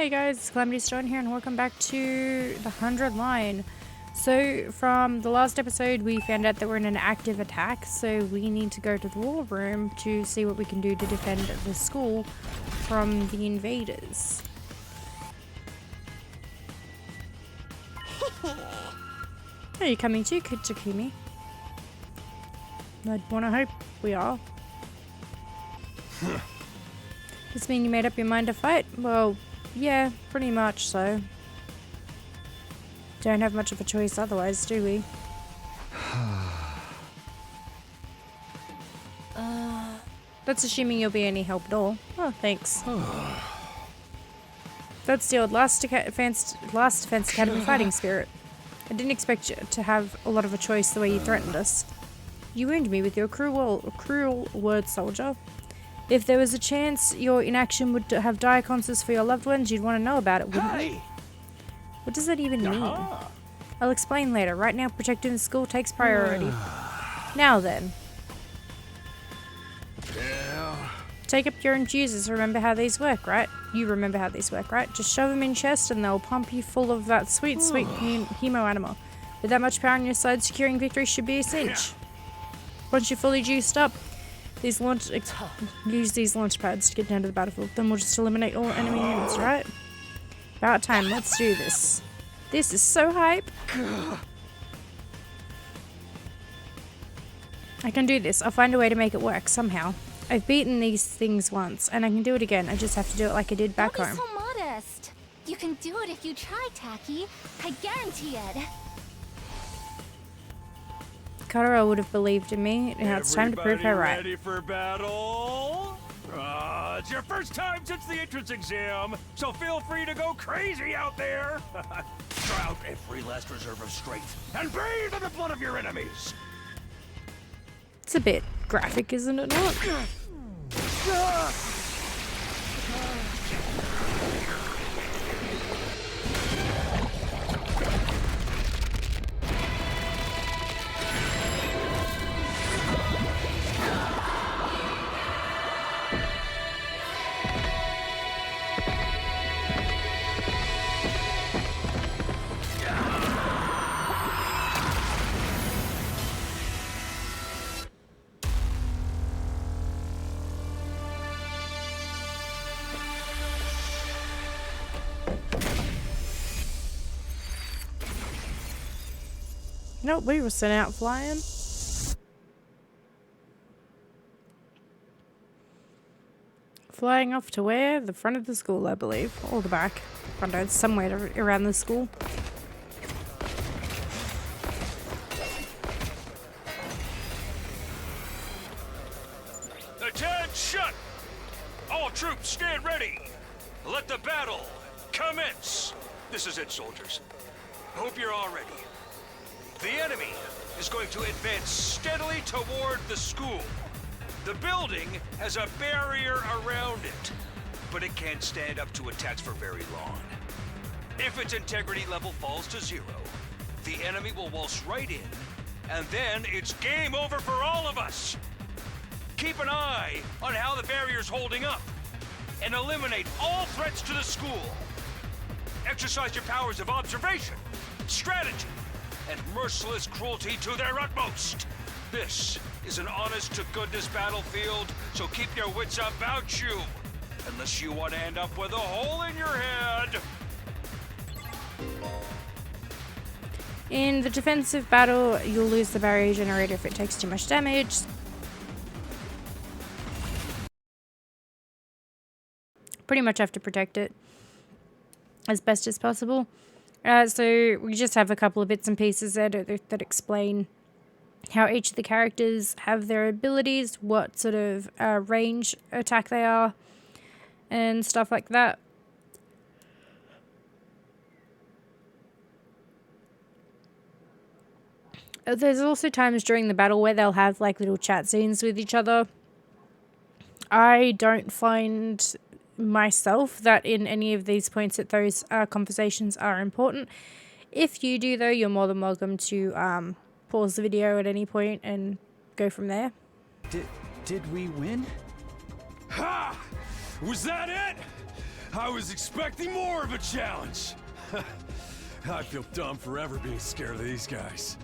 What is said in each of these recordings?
Hey guys, it's CalamitiesDawn here and welcome back to the 100 line. So from the last episode we found out that we're in an active attack, so we need to go to the war room to see what we can do to defend the school from the invaders. Are you coming too, Takumi? I'd wanna hope we are. Does mean you made up your mind to fight? Well, yeah, pretty much so. Don't have much of a choice otherwise, do we? That's assuming you'll be any help at all. Oh, thanks. That's the old last Defense Academy fighting spirit. I didn't expect you to have a lot of a choice the way you threatened us. You wound me with your cruel word, soldier. If there was a chance your inaction would have dire consequences for your loved ones, you'd want to know about it, wouldn't you? What does that even mean? I'll explain later. Right now, protecting the school takes priority. Now then. Take up your infusers. Remember how these work, right? You remember how these work, right? Just shove them in chest and they'll pump you full of that sweet Hemoanima. With that much power on your side, securing victory should be a cinch. Once you're fully juiced up, use these launch pads to get down to the battlefield. Then we'll just eliminate all enemy units, right? About time. Let's do this. This is so hype. I can do this. I'll find a way to make it work somehow. I've beaten these things once, and I can do it again. I just have to do it like I did back home. Don't be so modest. You can do it if you try, Taki. I guarantee it. Katara would have believed in me. Now it's time to prove her right. Ready for battle? It's your first time since the entrance exam, so feel free to go crazy out there. Try out every last reserve of strength and bathe in the blood of your enemies. It's a bit graphic, isn't it not? Nope, we were sent out flying. Flying off to where? The front of the school, I believe. Or the back. I don't know, it's somewhere around the school. Attention! All troops stand ready. Let the battle commence. This is it, soldiers. Hope you're all ready. The enemy is going to advance steadily toward the school. The building has a barrier around it, but it can't stand up to attacks for very long. If its integrity level falls to 0, the enemy will waltz right in, and then it's game over for all of us. Keep an eye on how the barrier's holding up, and eliminate all threats to the school. Exercise your powers of observation, strategy, and merciless cruelty to their utmost. This is an honest-to-goodness battlefield, so keep your wits about you, unless you want to end up with a hole in your head. In the defensive battle, you'll lose the barrier generator if it takes too much damage. Pretty much have to protect it as best as possible. So we just have a couple of bits and pieces there that explain how each of the characters have their abilities, what sort of range attack they are, and stuff like that. There's also times during the battle where they'll have like little chat scenes with each other. I don't find myself that in any of these points that those conversations are important. If you do though, you're more than welcome to pause the video at any point and go from there. Did we win? Ha! Was that it? I was expecting more of a challenge. I feel dumb forever being scared of these guys.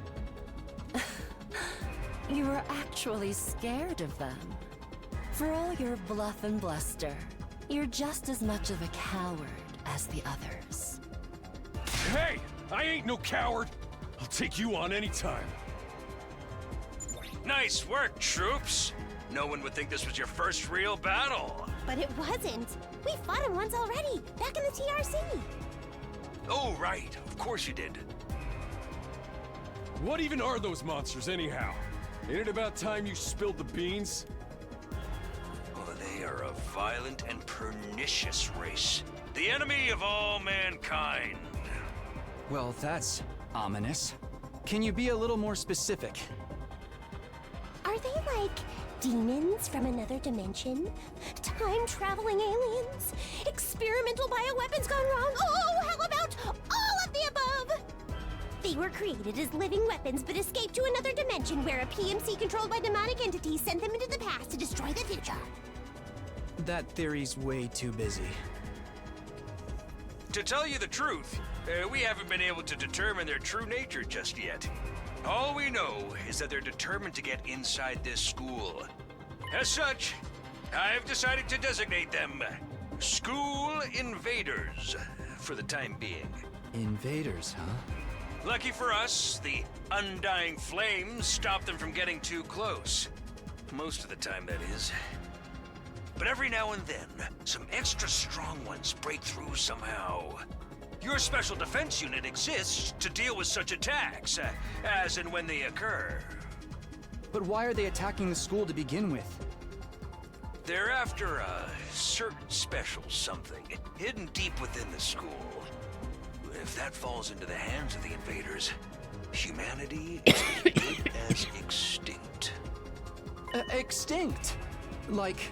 You were actually scared of them. For all your bluff and bluster, you're just as much of a coward as the others. Hey! I ain't no coward! I'll take you on anytime. Nice work, troops. No one would think this was your first real battle. But it wasn't. We fought him once already, back in the TRC. Oh, right. Of course you did. What even are those monsters, anyhow? Ain't it about time you spilled the beans? Well, they are a violent and pernicious race. The enemy of all mankind. Well, that's ominous. Can you be a little more specific? Are they like demons from another dimension? Time-traveling aliens? Experimental bioweapons gone wrong? Oh, how about all of the above? They were created as living weapons but escaped to another dimension where a PMC controlled by demonic entities sent them into the past to destroy the future. That theory's way too busy. To tell you the truth, we haven't been able to determine their true nature just yet. All we know is that they're determined to get inside this school. As such, I've decided to designate them School Invaders for the time being. Invaders, huh? Lucky for us, the undying flames stop them from getting too close. Most of the time, that is. But every now and then, some extra strong ones break through somehow. Your special defense unit exists to deal with such attacks, as and when they occur. But why are they attacking the school to begin with? They're after a certain special something hidden deep within the school. If that falls into the hands of the invaders, humanity is as good as extinct. Extinct? Like,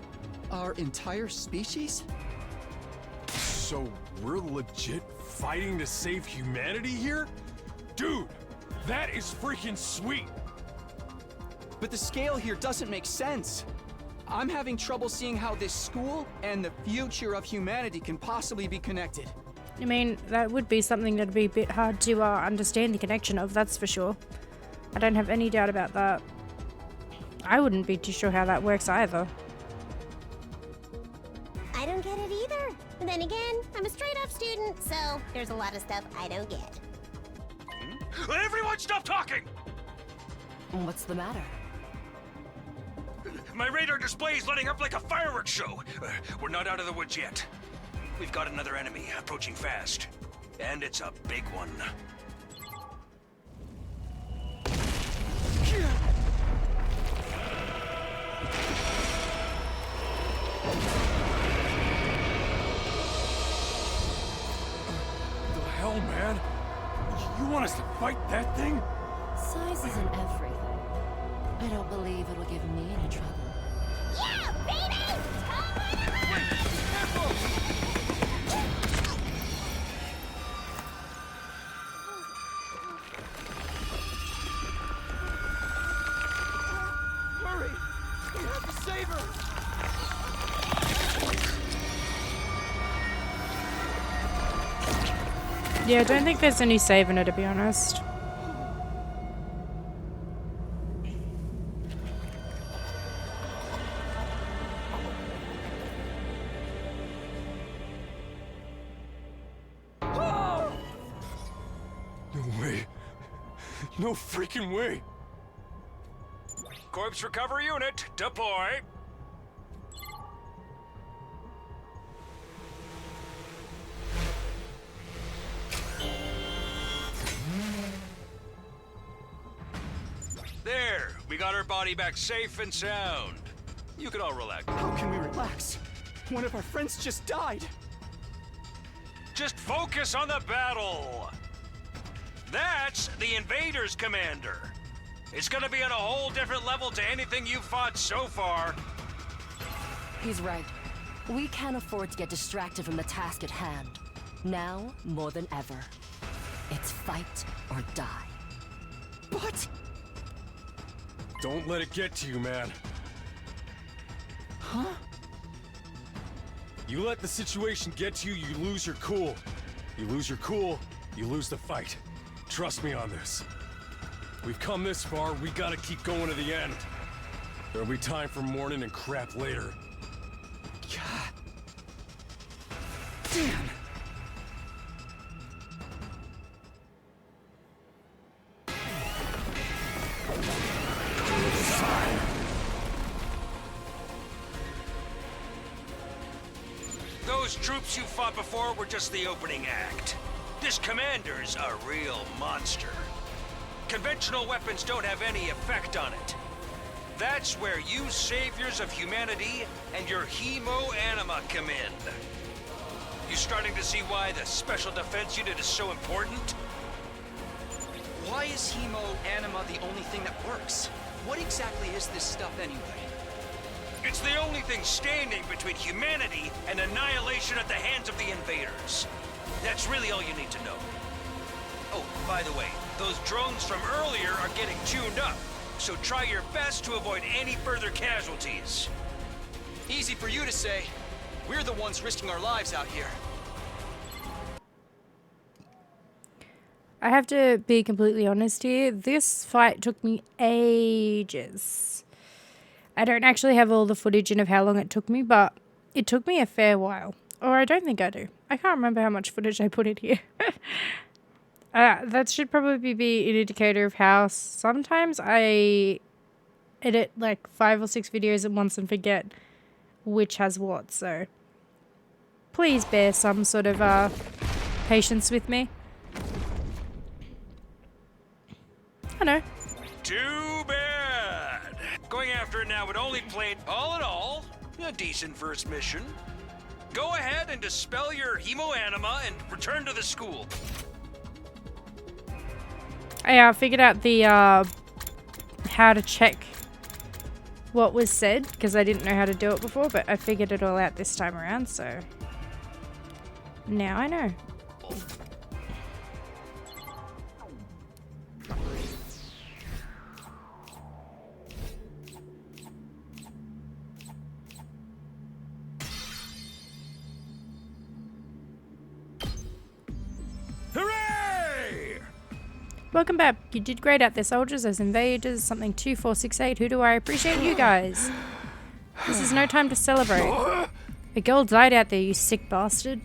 our entire species? So we're legit fighting to save humanity here? Dude, that is freaking sweet! But the scale here doesn't make sense. I'm having trouble seeing how this school and the future of humanity can possibly be connected. I mean, that would be something that'd be a bit hard to understand the connection of, that's for sure. I don't have any doubt about that. I wouldn't be too sure how that works either. I don't get it either. And then again, I'm a straight-up student, so there's a lot of stuff I don't get. Everyone stop talking! What's the matter? My radar display's lighting up like a fireworks show. We're not out of the woods yet. We've got another enemy approaching fast. And it's a big one. The hell, man? You want us to fight that thing? Size isn't everything. I don't believe it'll give me any trouble. Yeah, baby! Hurry! We have to save her! Yeah, I don't think there's any saving her, to be honest. No way. No freaking way. Corpse recovery unit, deploy. There, we got our body back safe and sound. You can all relax. How can we relax? One of our friends just died. Just focus on the battle. That's the Invaders, Commander. It's gonna be on a whole different level to anything you've fought so far. He's right. We can't afford to get distracted from the task at hand. Now, more than ever. It's fight or die. But... Don't let it get to you, man. Huh? You let the situation get to you, you lose your cool. You lose your cool, you lose the fight. Trust me on this. We've come this far, we gotta keep going to the end. There'll be time for mourning and crap later. God. Damn. Those troops you fought before were just the opening act. This commander's a real monster. Conventional weapons don't have any effect on it. That's where you saviors of humanity and your Hemoanima come in. You starting to see why the Special Defense Unit is so important? Why is Hemoanima the only thing that works? What exactly is this stuff anyway? It's the only thing standing between humanity and annihilation at the hands of the invaders. That's really all you need to know. Oh, by the way, those drones from earlier are getting tuned up, so try your best to avoid any further casualties. Easy for you to say. We're the ones risking our lives out here. I have to be completely honest here. This fight took me ages. I don't actually have all the footage in of how long it took me, but it took me a fair while. Or I don't think I do. I can't remember how much footage I put in here. That should probably be an indicator of how sometimes I edit like 5 or 6 videos at once and forget which has what. So please bear some sort of patience with me. I know. Too bad. Going after it now would only play, all in all, a decent first mission. Go ahead and dispel your Hemoanima and return to the school. I figured out the how to check what was said, because I didn't know how to do it before, but I figured it all out this time around, so now I know. Welcome back. You did great out there, soldiers. As invaders, something 2468. Who do I appreciate? You guys. This is no time to celebrate. A girl died out there, you sick bastard.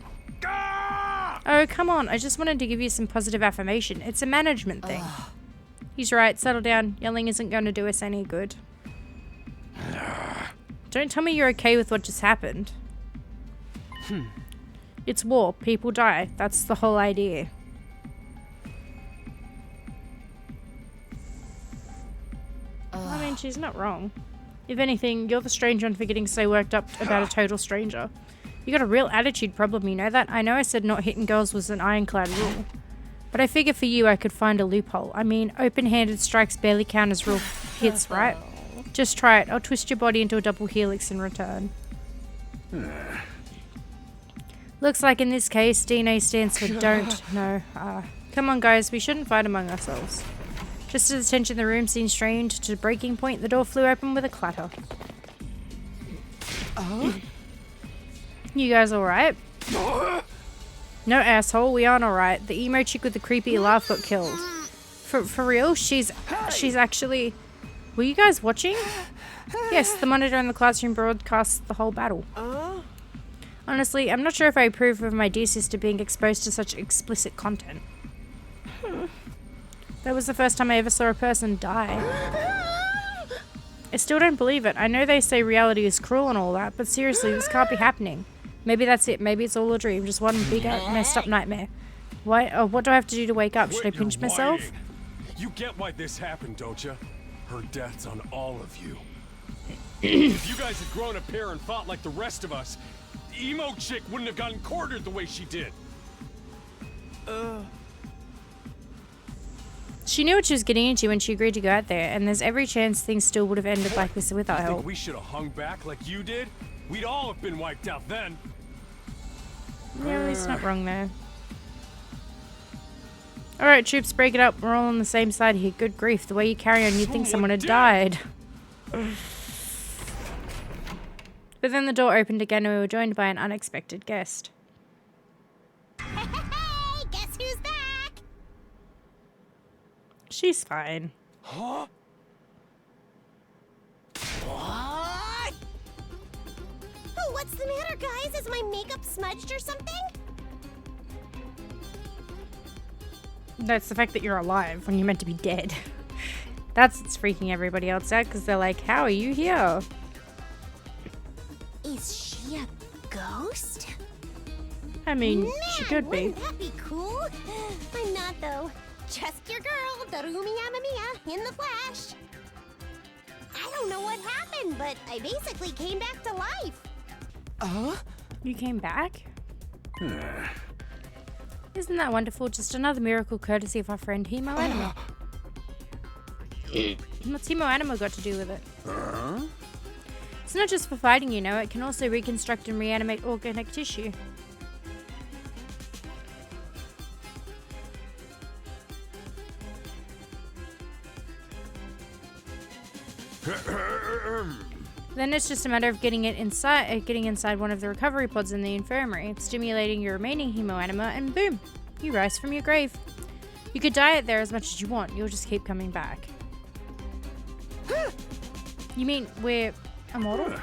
Oh, come on. I just wanted to give you some positive affirmation. It's a management thing. He's right. Settle down. Yelling isn't going to do us any good. Don't tell me you're okay with what just happened. It's war. People die. That's the whole idea. I mean, she's not wrong. If anything, you're the strange one for getting so worked up about a total stranger. You got a real attitude problem, you know that? I know I said not hitting girls was an ironclad rule. But I figure for you I could find a loophole. I mean, open-handed strikes barely count as real hits, right? Just try it. I'll twist your body into a double helix in return. Looks like in this case, DNA stands for don't. No. Come on, guys. We shouldn't fight among ourselves. Just as the tension in the room seemed strained to breaking point, the door flew open with a clatter. You guys alright? No, asshole, we aren't alright. The emo chick with the creepy laugh got killed. For real? She's actually... Were you guys watching? Yes, the monitor in the classroom broadcasts the whole battle. Honestly, I'm not sure if I approve of my dear sister being exposed to such explicit content. That was the first time I ever saw a person die. I still don't believe it. I know they say reality is cruel and all that, but seriously, this can't be happening. Maybe that's it. Maybe it's all a dream. Just one big messed up nightmare. What do I have to do to wake up? Should I pinch myself? You get why this happened, don't you? Her death's on all of you. If you guys had grown a pair and fought like the rest of us, the emo chick wouldn't have gotten quartered the way she did. She knew what she was getting into when she agreed to go out there, and there's every chance things still would have ended like this without I think help. we should have hung back like you did? We'd all have been wiped out then. Yeah, he's not wrong there. Alright, troops, break it up. We're all on the same side here. Good grief. The way you carry on, you'd think someone had died. But then the door opened again and we were joined by an unexpected guest. Hey, guess who's back? She's fine. Huh? Oh, what's the matter, guys? Is my makeup smudged or something? That's the fact that you're alive when you're meant to be dead. That's what's freaking everybody else out because they're like, how are you here? Is she a ghost? I mean, Man, she could be. Wouldn't that be cool? I'm not, though. Just your girl, Darumi Yamamiya, in the flesh. I don't know what happened, but I basically came back to life. You came back? Isn't that wonderful? Just another miracle courtesy of our friend Hemoanima. What's Hemoanima got to do with it? It's not just for fighting, you know. It can also reconstruct and reanimate organic tissue. Then it's just a matter of getting inside one of the recovery pods in the infirmary, stimulating your remaining hemoanima, and boom, you rise from your grave. You could diet there as much as you want. You'll just keep coming back. You mean we're immortal?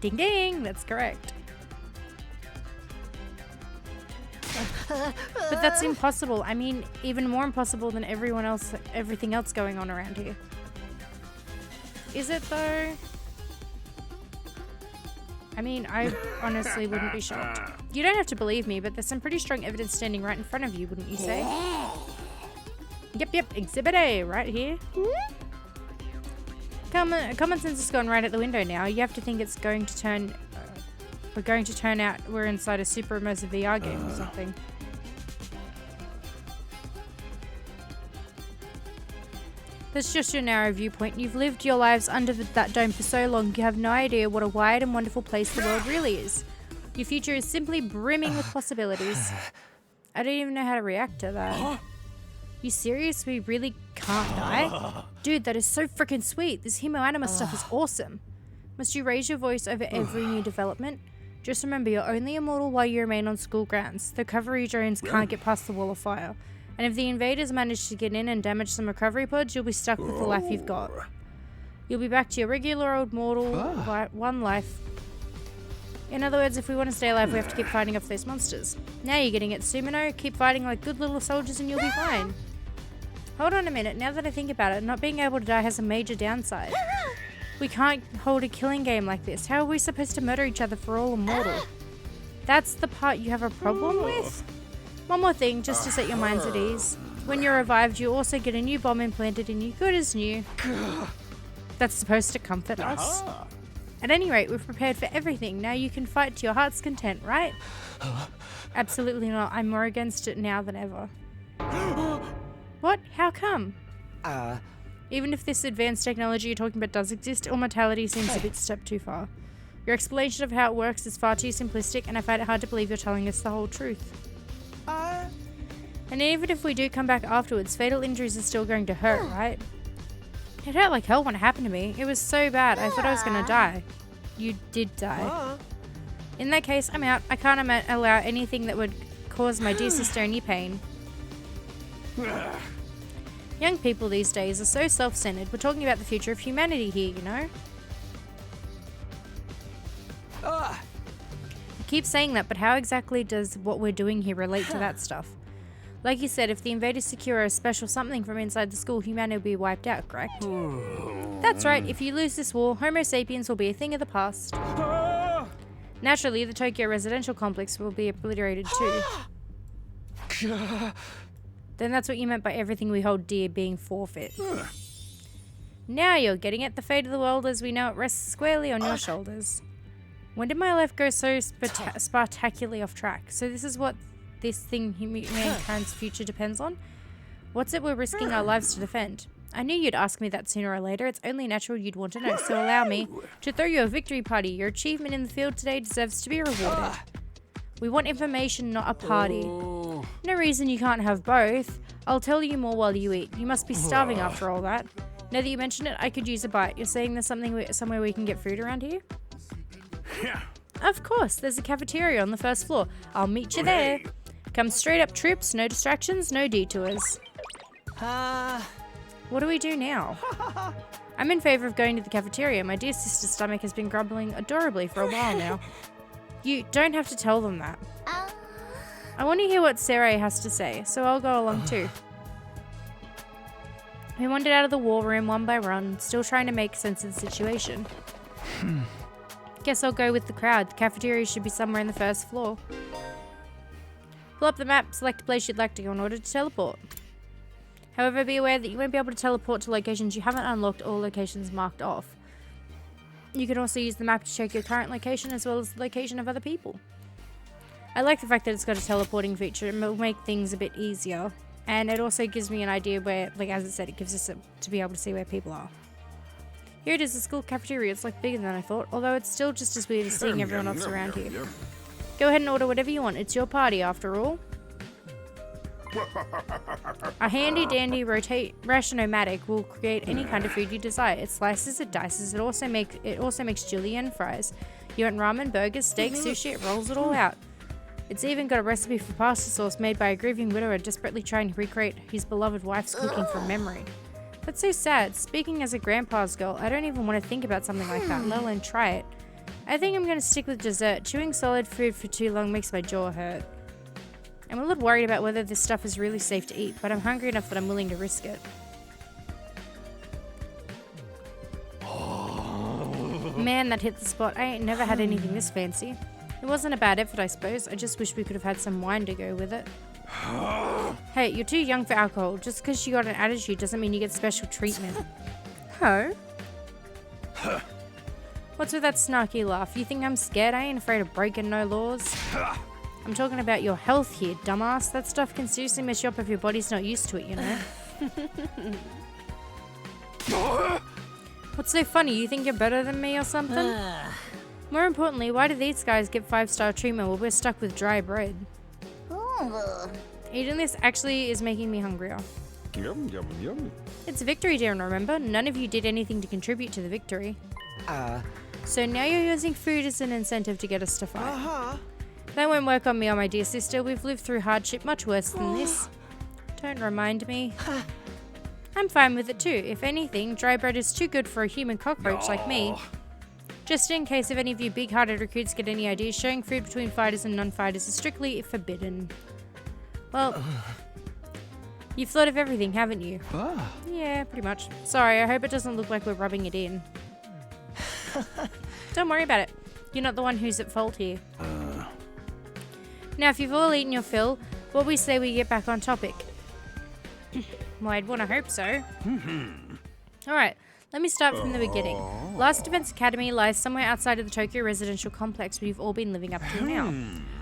Ding ding, that's correct. But that's impossible. I mean, even more impossible than everything else going on around here. Is it though? I mean, I honestly wouldn't be shocked. You don't have to believe me, but there's some pretty strong evidence standing right in front of you, wouldn't you say? Yep, Exhibit A, right here. Common sense has gone right out the window now. You have to think it's going to turn... we're going to turn out we're inside a super immersive VR game or something. That's just your narrow viewpoint. You've lived your lives under that dome for so long, you have no idea what a wide and wonderful place the world really is. Your future is simply brimming with possibilities. I don't even know how to react to that. You serious? We really can't die? Dude, that is so freaking sweet. This Hemoanima stuff is awesome. Must you raise your voice over every new development? Just remember, you're only immortal while you remain on school grounds. The recovery drones can't get past the wall of fire. And if the invaders manage to get in and damage some recovery pods, you'll be stuck with the life you've got. You'll be back to your regular old mortal one life. In other words, if we want to stay alive, we have to keep fighting off those monsters. Now you're getting it, Sumino. Keep fighting like good little soldiers and you'll be fine. Hold on a minute. Now that I think about it, not being able to die has a major downside. We can't hold a killing game like this. How are we supposed to murder each other if we're all immortal? That's the part you have a problem with? One more thing, just to set your minds at ease. When you're revived, you also get a new bomb implanted in you, good as new. That's supposed to comfort us. At any rate, we've prepared for everything. Now you can fight to your heart's content, right? Absolutely not. I'm more against it now than ever. What? How come? Even if this advanced technology you're talking about does exist, immortality seems a bit step too far. Your explanation of how it works is far too simplistic, and I find it hard to believe you're telling us the whole truth. And even if we do come back afterwards, fatal injuries are still going to hurt, right? It hurt like hell when it happened to me. It was so bad, I thought I was going to die. You did die. In that case, I'm out. I can't allow anything that would cause my dear sister any pain. Young people these days are so self-centered. We're talking about the future of humanity here, you know? I keep saying that, but how exactly does what we're doing here relate to that stuff? Like you said, if the invaders secure a special something from inside the school, humanity will be wiped out, correct? That's right. If you lose this war, Homo sapiens will be a thing of the past. Naturally, the Tokyo residential complex will be obliterated too. Then that's what you meant by everything we hold dear being forfeit. Now you're getting it. The fate of the world as we know it rests squarely on your shoulders. When did my life go so spectacularly off track? So this is what this thing mankind's future depends on? What's it we're risking our lives to defend? I knew you'd ask me that sooner or later. It's only natural you'd want to know, so allow me to throw you a victory party. Your achievement in the field today deserves to be rewarded. We want information, not a party. No reason you can't have both. I'll tell you more while you eat. You must be starving after all that. Now that you mention it, I could use a bite. You're saying there's somewhere we can get food around here? Yeah. Of course, there's a cafeteria on the first floor. I'll meet you there. Come straight up, troops. No distractions, no detours. What do we do now? I'm in favor of going to the cafeteria. My dear sister's stomach has been grumbling adorably for a while now. You don't have to tell them that. I want to hear what Sarah has to say, so I'll go along too. We wandered out of the war room one by one, still trying to make sense of the situation. Guess I'll go with the crowd. The cafeteria should be somewhere in the first floor. Pull up the map, select a place you'd like to go in order to teleport. However, be aware that you won't be able to teleport to locations you haven't unlocked or locations marked off. You can also use the map to check your current location as well as the location of other people. I like the fact that it's got a teleporting feature. It will make things a bit easier. And it also gives me an idea where, like as I said, it gives us to be able to see where people are. Here it is, the school cafeteria. It's like bigger than I thought, although it's still just as weird as seeing everyone else around here. Go ahead and order whatever you want. It's your party after all. A handy-dandy ration-o-matic will create any kind of food you desire. It slices, it dices, it also makes julienne fries. You want ramen, burgers, steaks, sushi, it rolls it all out. It's even got a recipe for pasta sauce made by a grieving widower desperately trying to recreate his beloved wife's cooking from memory. That's so sad. Speaking as a grandpa's girl, I don't even want to think about something like that, let alone try it. I think I'm going to stick with dessert. Chewing solid food for too long makes my jaw hurt. I'm a little worried about whether this stuff is really safe to eat, but I'm hungry enough that I'm willing to risk it. Man, that hit the spot. I ain't never had anything this fancy. It wasn't a bad effort, I suppose. I just wish we could have had some wine to go with it. Hey, you're too young for alcohol. Just because you got an attitude doesn't mean you get special treatment. Huh? What's with that snarky laugh? You think I'm scared? I ain't afraid of breaking no laws. I'm talking about your health here, dumbass. That stuff can seriously mess you up if your body's not used to it, you know? What's so funny? You think you're better than me or something? More importantly, why do these guys get 5-star treatment while we're stuck with dry bread? Eating this actually is making me hungrier. Yum, yum, yum. It's Victory Day, remember? None of you did anything to contribute to the victory. So now you're using food as an incentive to get us to fight. That won't work on me or my dear sister. We've lived through hardship much worse than this. Don't remind me. I'm fine with it too. If anything, dry bread is too good for a human cockroach like me. Just in case if any of you big-hearted recruits get any ideas, sharing food between fighters and non-fighters is strictly forbidden. Well, you've thought of everything, haven't you? Yeah, pretty much. Sorry, I hope it doesn't look like we're rubbing it in. Don't worry about it. You're not the one who's at fault here. Now, if you've all eaten your fill, what we say we get back on topic? Well, I'd want to hope so. Alright, let me start from the beginning. Last Defense Academy lies somewhere outside of the Tokyo residential complex we've all been living up to now.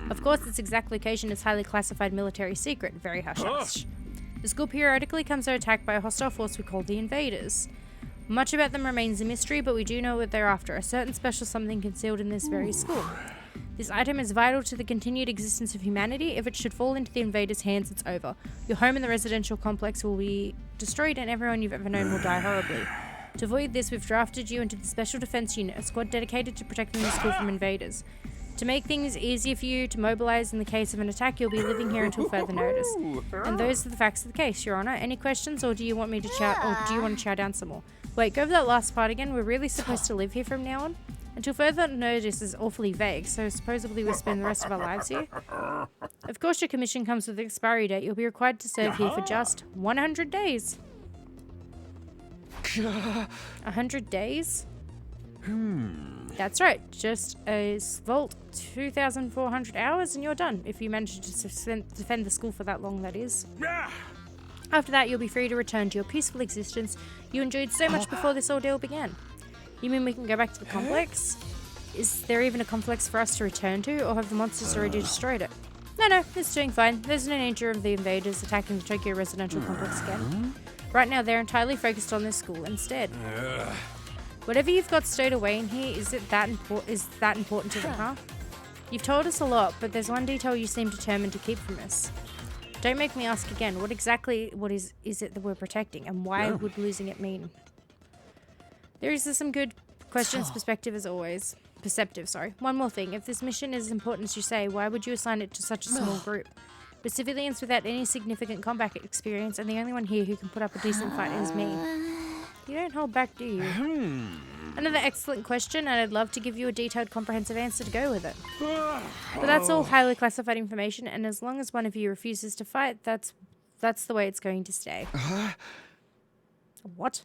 Of course, its exact location is highly classified military secret, very hush-hush. The school periodically comes under attack by a hostile force we call the Invaders. Much about them remains a mystery, but we do know what they're after, a certain special something concealed in this very school. This item is vital to the continued existence of humanity. If it should fall into the invaders' hands, it's over. Your home in the residential complex will be destroyed and everyone you've ever known will die horribly. To avoid this, we've drafted you into the Special Defense Unit, a squad dedicated to protecting the school from invaders. To make things easier for you to mobilize in the case of an attack, you'll be living here until further notice. And those are the facts of the case, Your Honor. Any questions, or do you want me to chow down some more? Wait, go over that last part again. We're really supposed to live here from now on? Until further notice is awfully vague, so supposedly we'll spend the rest of our lives here. Of course your commission comes with an expiry date. You'll be required to serve here for just 100 days. 100 days? That's right, just a vault 2,400 hours and you're done, if you manage to defend the school for that long, that is. After that, you'll be free to return to your peaceful existence you enjoyed so much before this ordeal began. You mean we can go back to the complex? Is there even a complex for us to return to, or have the monsters already destroyed it? No, it's doing fine. There's no danger of the invaders attacking the Tokyo residential complex again. Right now, they're entirely focused on this school instead. Whatever you've got stowed away in here, is that important to them, huh? You've told us a lot, but there's one detail you seem determined to keep from us. Don't make me ask again. What is it that we're protecting, and why would losing it mean? There is some good questions perspective as always. perceptive, sorry. One more thing. If this mission is as important as you say, why would you assign it to such a small group? We're civilians without any significant combat experience, and the only one here who can put up a decent fight is me. You don't hold back, do you? Another excellent question, and I'd love to give you a detailed, comprehensive answer to go with it. But that's all highly classified information, and as long as one of you refuses to fight, that's the way it's going to stay. What?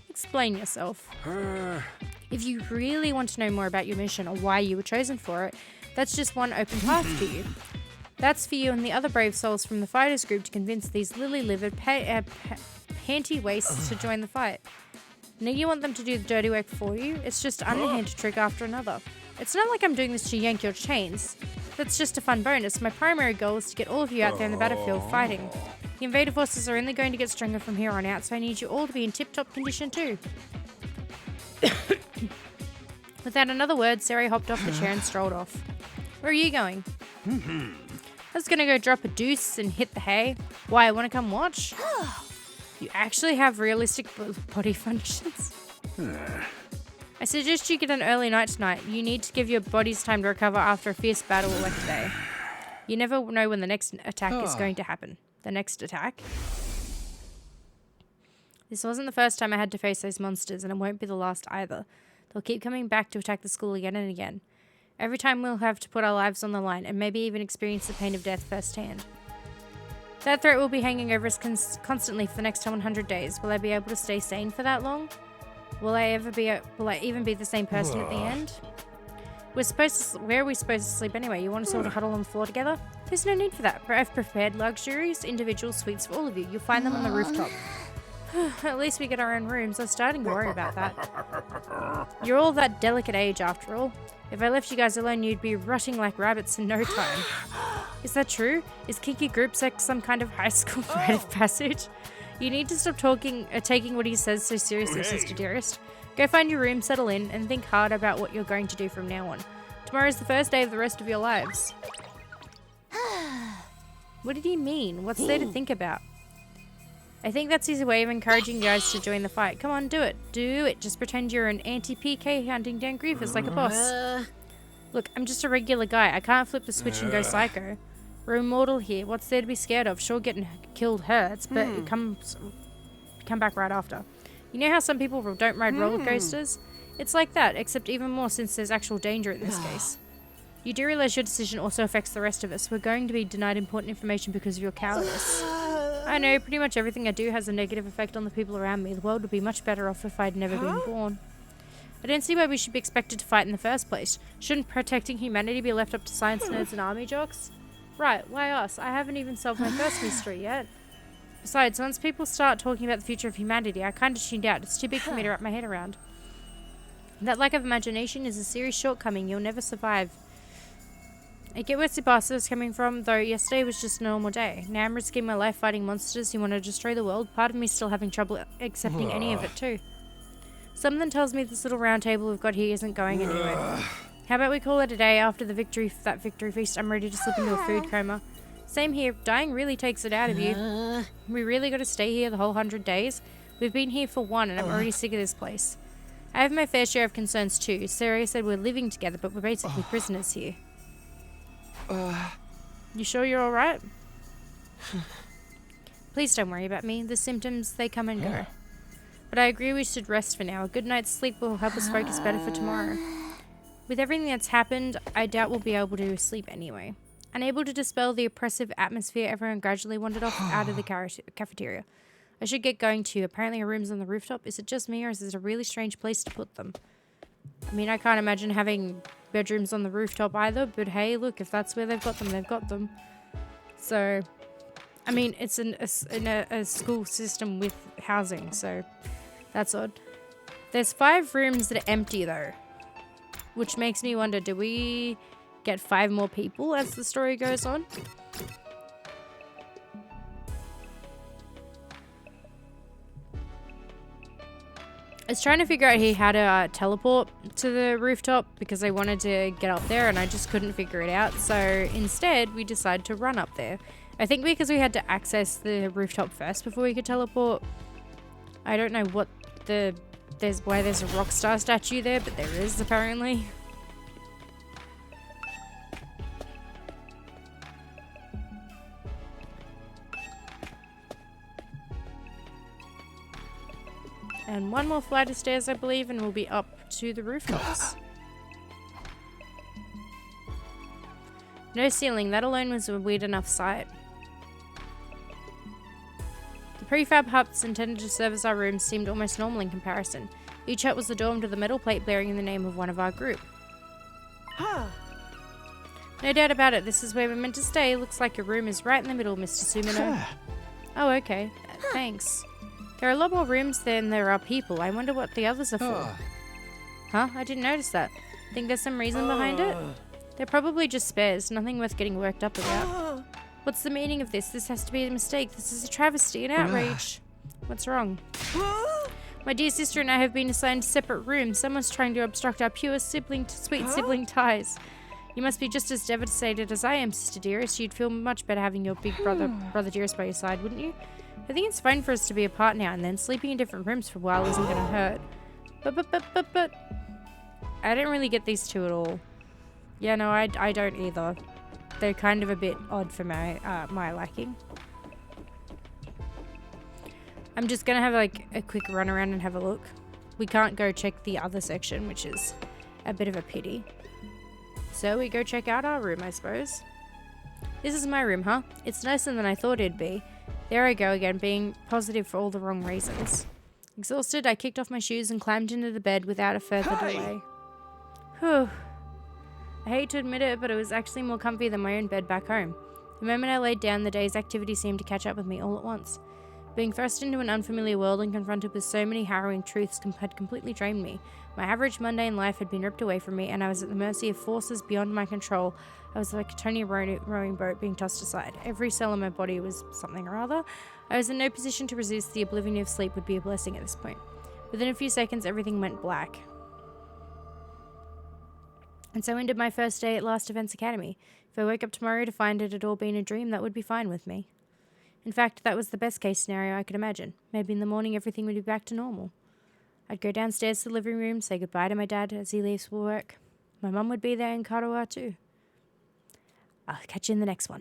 Explain yourself. If you really want to know more about your mission or why you were chosen for it, that's just one open path for you. That's for you and the other brave souls from the fighters group to convince these lily-livered panty wastes to join the fight. Now you want them to do the dirty work for you? It's just underhanded trick after another. It's not like I'm doing this to yank your chains. That's just a fun bonus. My primary goal is to get all of you out there in the battlefield fighting. The invader forces are only going to get stronger from here on out, so I need you all to be in tip-top condition too. Without another word, Sari hopped off the chair and strolled off. Where are you going? I was gonna go drop a deuce and hit the hay. Why, want to come watch? You actually have realistic body functions? I suggest you get an early night tonight. You need to give your bodies time to recover after a fierce battle like today. You never know when the next attack is going to happen. The next attack? This wasn't the first time I had to face those monsters, and it won't be the last either. They'll keep coming back to attack the school again and again. Every time we'll have to put our lives on the line, and maybe even experience the pain of death firsthand. That threat will be hanging over us constantly for the next 100 days. Will I be able to stay sane for that long? Will I even be the same person at the end? Where are we supposed to sleep anyway? You want us all to huddle on the floor together? There's no need for that. I've prepared luxurious individual suites for all of you. You'll find them on the rooftop. At least we get our own rooms. I was starting to worry about that. You're all that delicate age after all. If I left you guys alone, you'd be rotting like rabbits in no time. Is that true? Is kinky group sex some kind of high school rite of passage? You need to stop taking what he says so seriously, Sister Dearest. Go find your room, settle in, and think hard about what you're going to do from now on. Tomorrow's the first day of the rest of your lives. What did he mean? What's there to think about? I think that's his way of encouraging you guys to join the fight. Come on, do it. Do it. Just pretend you're an anti-PK hunting down griefers like a boss. Look, I'm just a regular guy. I can't flip the switch and go psycho. We're immortal here. What's there to be scared of? Sure, getting killed hurts, but it come back right after. You know how some people don't ride roller coasters? It's like that, except even more since there's actual danger in this case. You do realize your decision also affects the rest of us. We're going to be denied important information because of your cowardice. I know, pretty much everything I do has a negative effect on the people around me. The world would be much better off if I'd never been born. I don't see why we should be expected to fight in the first place. Shouldn't protecting humanity be left up to science nerds and army jocks? Right, why us? I haven't even solved my first mystery yet. Besides, once people start talking about the future of humanity, I kind of tuned out. It's too big for me to wrap my head around. That lack of imagination is a serious shortcoming. You'll never survive. I get where Tsubasa is coming from, though yesterday was just a normal day. Now I'm risking my life fighting monsters who want to destroy the world. Part of me still having trouble accepting any of it too. Something tells me this little round table we've got here isn't going anywhere. How about we call it a day? After the victory feast, I'm ready to slip into a food coma. Same here. Dying really takes it out of you. We really got to stay here the whole 100 days? We've been here for one, and I'm already sick of this place. I have my fair share of concerns too. Sarah said we're living together, but we're basically prisoners here. You sure you're alright? Please don't worry about me. The symptoms, they come and go. But I agree we should rest for now. A good night's sleep will help us focus better for tomorrow. With everything that's happened, I doubt we'll be able to sleep anyway. Unable to dispel the oppressive atmosphere, everyone gradually wandered off out of the cafeteria. I should get going too. Apparently our room's on the rooftop. Is it just me, or is this a really strange place to put them? I mean, I can't imagine having bedrooms on the rooftop either, but hey, look, if that's where they've got them, they've got them. So, I mean, it's in a school system with housing, so that's odd. There's 5 rooms that are empty, though, which makes me wonder, do we get 5 more people as the story goes on? I was trying to figure out here how to teleport to the rooftop because I wanted to get up there and I just couldn't figure it out. So instead, we decided to run up there. I think because we had to access the rooftop first before we could teleport. I don't know what the there's a rock star statue there, but there is apparently. And one more flight of stairs, I believe, and we'll be up to the rooftops. No ceiling, that alone was a weird enough sight. The prefab huts intended to serve as our rooms seemed almost normal in comparison. Each hut was adorned with a metal plate bearing the name of one of our group. No doubt about it, this is where we're meant to stay. Looks like your room is right in the middle, Mr. Sumino. Oh, okay. Thanks. There are a lot more rooms than there are people. I wonder what the others are for. Huh? I didn't notice that. Think there's some reason behind it? They're probably just spares. Nothing worth getting worked up about. What's the meaning of this? This has to be a mistake. This is a travesty, an outrage. What's wrong? My dear sister and I have been assigned separate rooms. Someone's trying to obstruct our pure sweet sibling ties. You must be just as devastated as I am, sister dearest. You'd feel much better having your big brother dearest by your side, wouldn't you? I think it's fine for us to be apart now and then. Sleeping in different rooms for a while isn't gonna hurt. But I don't really get these two at all. Yeah, no, I don't either. They're kind of a bit odd for my liking. I'm just gonna have like a quick run around and have a look. We can't go check the other section, which is a bit of a pity. So we go check out our room, I suppose. This is my room, huh? It's nicer than I thought it'd be. There I go again, being positive for all the wrong reasons. Exhausted, I kicked off my shoes and climbed into the bed without a further delay. Whew. I hate to admit it, but it was actually more comfy than my own bed back home. The moment I laid down, the day's activity seemed to catch up with me all at once. Being thrust into an unfamiliar world and confronted with so many harrowing truths had completely drained me. My average mundane life had been ripped away from me, and I was at the mercy of forces beyond my control. I was like a tiny rowing boat being tossed aside. Every cell in my body was something or other. I was in no position to resist. The oblivion of sleep would be a blessing at this point. Within a few seconds, everything went black. And so ended my first day at Last Defense Academy. If I woke up tomorrow to find it had all been a dream, that would be fine with me. In fact, that was the best case scenario I could imagine. Maybe in the morning everything would be back to normal. I'd go downstairs to the living room, say goodbye to my dad as he leaves for work. My mum would be there in Karawa too. I'll catch you in the next one.